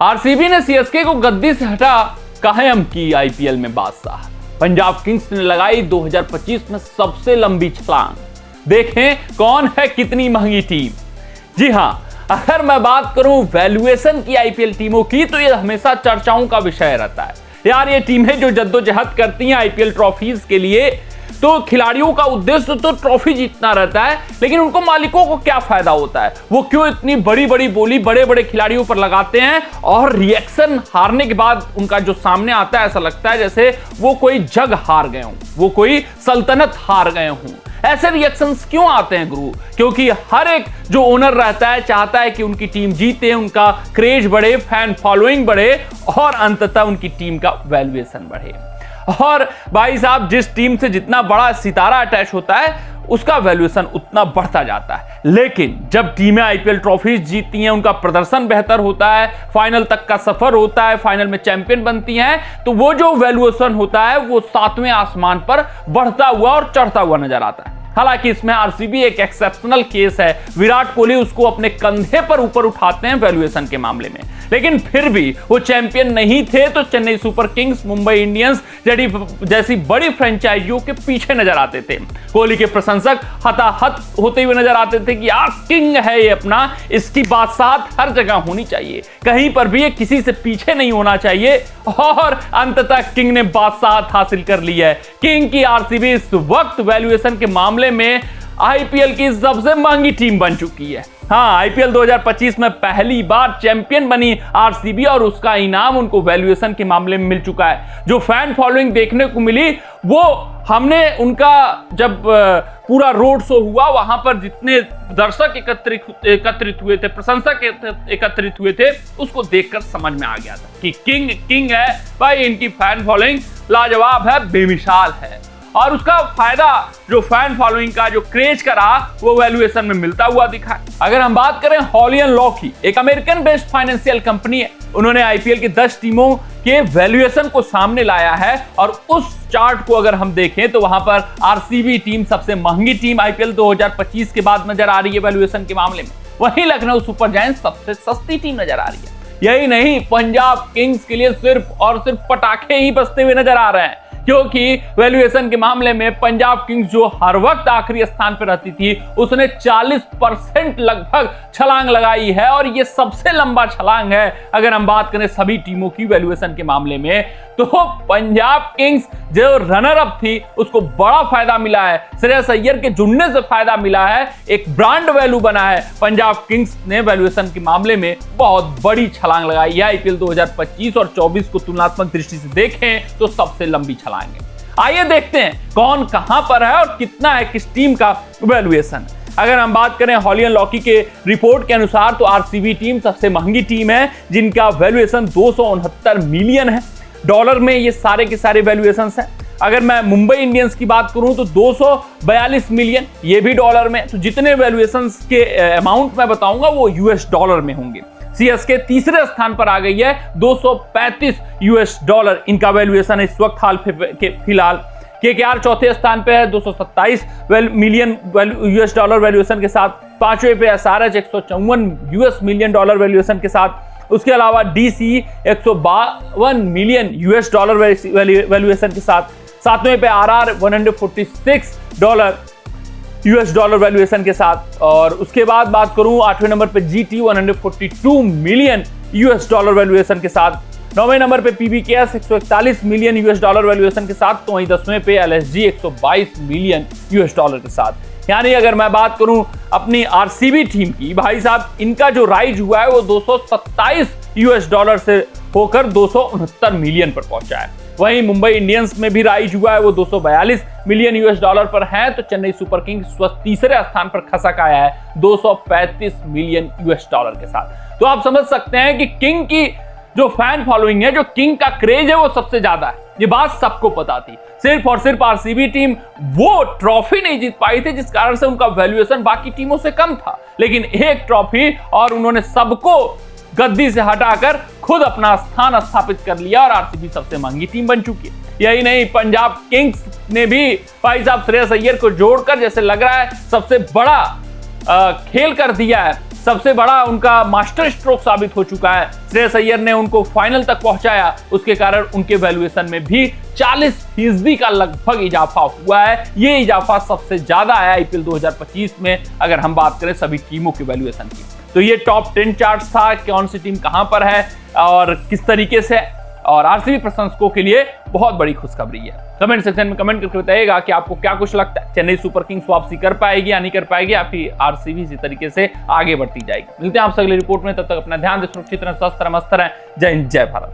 RCB ने CSK को गद्दी से हटा कायम की आईपीएल में बादशाह। पंजाब किंग्स ने लगाई 2025 में सबसे लंबी छलांग। देखें कौन है कितनी महंगी टीम। जी हां, अगर मैं बात करूं वैल्यूएशन की आईपीएल टीमों की तो ये हमेशा चर्चाओं का विषय रहता है। यार ये टीमें जो जद्दोजहद करती हैं आईपीएल ट्रॉफीज के लिए, तो खिलाड़ियों का उद्देश्य तो ट्रॉफी जीतना रहता है, लेकिन उनको मालिकों को क्या फायदा होता है, वो क्यों इतनी बड़ी बड़ी बोली बड़े बड़े खिलाड़ियों पर लगाते हैं और रिएक्शन हारने के बाद उनका जो सामने आता है ऐसा लगता है जैसे वो कोई जग हार गए हों, वो कोई सल्तनत हार गए हों। ऐसे रिएक्शंस क्यों आते हैं गुरु? क्योंकि हर एक जो ओनर रहता है चाहता है कि उनकी टीम जीते, उनका क्रेज बढ़े, फैन फॉलोइंग बढ़े और अंततः उनकी टीम का वैल्यूएशन बढ़े। और भाई साहब, जिस टीम से जितना बड़ा सितारा अटैच होता है उसका वैल्यूएशन उतना बढ़ता जाता है। लेकिन जब टीमें आईपीएल ट्रॉफीज जीतती हैं, उनका प्रदर्शन बेहतर होता है, फाइनल तक का सफर होता है, फाइनल में चैंपियन बनती हैं, तो वो जो वैल्यूएशन होता है वो 7वें आसमान पर बढ़ता हुआ और चढ़ता हुआ नजर आता है। हालांकि इसमें आरसीबी एक एक्सेप्शनल केस है, विराट कोहली उसको अपने कंधे पर ऊपर उठाते हैं वैल्यूएशन के मामले में, लेकिन फिर भी वो चैंपियन नहीं थे तो Chennai super Kings, Mumbai Indians जैसी बड़ी फ्रेंचाइजियों के पीछे नजर आते थे। कोहली के प्रशंसक हताहत होते हुए नजर आते थे कि यार किंग है ये अपना, इसकी बादशाहत हर जगह होनी चाहिए, कहीं पर भी ये किसी से पीछे नहीं होना चाहिए। और अंततः किंग ने बादशाहत हासिल कर ली है। किंग की आरसीबी इस वक्त वैल्यूएशन के मामले में आईपीएल की सबसे महंगी टीम बन चुकी है। हाँ, आईपीएल 2025 में पहली बार चैंपियन बनी आरसीबी और उसका इनाम उनको वैल्यूएशन के मामले में मिल चुका है। जो फैन फॉलोइंग देखने को मिली वो हमने उनका जब पूरा रोड शो हुआ वहां पर जितने दर्शक एकत्रित हुए थे, प्रशंसक एकत्रित हुए थे, उसको देखकर समझ में आ गया था कि किंग है भाई, इनकी फैन फॉलोइंग लाजवाब है, बेमिसाल है। और उसका फायदा जो फैन फॉलोइंग का जो क्रेज का रहा वो वैल्यूएशन में मिलता हुआ दिखा। अगर हम बात करें हॉलियन लॉकी, एक अमेरिकन बेस्ड फाइनेंशियल कंपनी है, उन्होंने आईपीएल की 10 टीमों के वैल्यूएशन को सामने लाया है और उस चार्ट को अगर हम देखें तो वहां पर आरसीबी टीम सबसे महंगी टीम आईपीएल 2025 के बाद नजर आ रही है वैल्यूएशन के मामले में। वहीं लखनऊ सुपर जायंट्स सबसे सस्ती टीम नजर आ रही है। यही नहीं, पंजाब किंग्स के लिए सिर्फ और सिर्फ पटाखे ही बजते हुए नजर आ रहे हैं, क्योंकि वैल्यूएशन के मामले में पंजाब किंग्स जो हर वक्त आखिरी स्थान पर रहती थी, उसने 40% लगभग छलांग लगाई है और ये सबसे लंबा छलांग है अगर हम बात करें सभी टीमों की वैल्यूएशन के मामले में। तो पंजाब किंग्स जो रनर अप थी उसको बड़ा फायदा मिला है, श्रेयस अय्यर के जुड़ने से फायदा मिला है, एक ब्रांड वैल्यू बना है। पंजाब किंग्स ने वैल्यूएशन के मामले में बहुत बड़ी छलांग लगाई है। आईपीएल 2025 और 24 को तुलनात्मक दृष्टि से देखें तो सबसे लंबी छलांग है। आइए देखते हैं कौन कहां पर है और कितना है किस टीम का वैल्यूएशन। अगर हम बात करें हॉलियन लॉकी के रिपोर्ट के अनुसार तो आरसीबी टीम सबसे महंगी टीम है, जिनका वैल्यूएशन 269 मिलियन है डॉलर में। ये सारे के सारे वैल्यूएशंस हैं। अगर मैं मुंबई इंडियंस की बात करूं तो 242 मिलियन, ये भी डॉलर में। तो जितने वैल्यूएशंस के अमाउंट मैं बताऊंगा वो यूएस डॉलर में होंगे। सीएसके तीसरे स्थान पर आ गई है, 235 यूएस डॉलर इनका वैल्यूएशन है इस वक्त हाल फिलहाल। केकेआर चौथे स्थान पे है 227 मिलियन यूएस डॉलर वैल्यूएशन के साथ। पांचवें पे SRH 154 US million dollar valuation के साथ। उसके अलावा DC 152 million US dollar valuation के साथ। सातवें पे RR 146 dollar US dollar valuation के साथ। और उसके बाद बात करूं 8वें नंबर पे GT 142 million US dollar valuation के साथ। 9वें नंबर पे PBKS 141 million US dollar valuation के साथ। तो वहीं 10वें पे एलएसजी 122 मिलियन यूएस डॉलर के साथ। यानी अगर मैं बात करूं अपनी आरसीबी टीम की, भाई साहब इनका जो राइज हुआ है वो 227 यूएस डॉलर से होकर 269 मिलियन पर पहुंचा है। वहीं मुंबई इंडियंस में भी राइज हुआ है, वो 242 मिलियन यूएस डॉलर पर है। तो चेन्नई सुपर किंग्स तीसरे स्थान पर खसक आया है 235 मिलियन यूएस डॉलर के साथ। तो आप समझ सकते हैं कि किंग की जो फैन फॉलोइंग है, जो किंग का क्रेज है वो सबसे ज्यादा है। ये बात सबको पता थी। सिर्फ और सिर्फ आरसीबी टीम वो ट्रॉफी नहीं जीत पाई थी जिस कारण से उनका वैल्यूएशन बाकी टीमों से कम था, लेकिन एक ट्रॉफी और उन्होंने सबको गद्दी से हटाकर खुद अपना स्थान स्थापित कर लिया और आरसीबी सबसे महंगी टीम बन चुकी है। यही नहीं, पंजाब किंग्स ने भी भाई साहब श्रेयस अय्यर को जोड़कर जैसे लग रहा है सबसे बड़ा खेल कर दिया है सबसे बड़ा उनका मास्टर स्ट्रोक साबित हो चुका है। श्रेयस अय्यर ने उनको फाइनल तक पहुंचाया, उसके कारण उनके वैल्यूएशन में भी 40% का लगभग इजाफा हुआ है। ये इजाफा सबसे ज्यादा आया आईपीएल 2025 में अगर हम बात करें सभी टीमों के वैल्यूएशन की। तो ये टॉप 10 चार्ट था, कौन सी टीम कहां पर है और किस तरीके से, और आरसीबी प्रशंसकों के लिए बहुत बड़ी खुशखबरी है। कमेंट सेक्शन में कमेंट करके बताइएगा कि आपको क्या कुछ लगता है, चेन्नई सुपर किंग्स वापसी कर पाएगी या नहीं कर पाएगी, या फिर आरसीबी इसी तरीके से आगे बढ़ती जाएगी। मिलते हैं आपसे अगली रिपोर्ट में, तब तक अपना ध्यान दें, सुरक्षित रहें, स्वस्थ रहें, मस्त रहें। जय हिंद, जय भारत।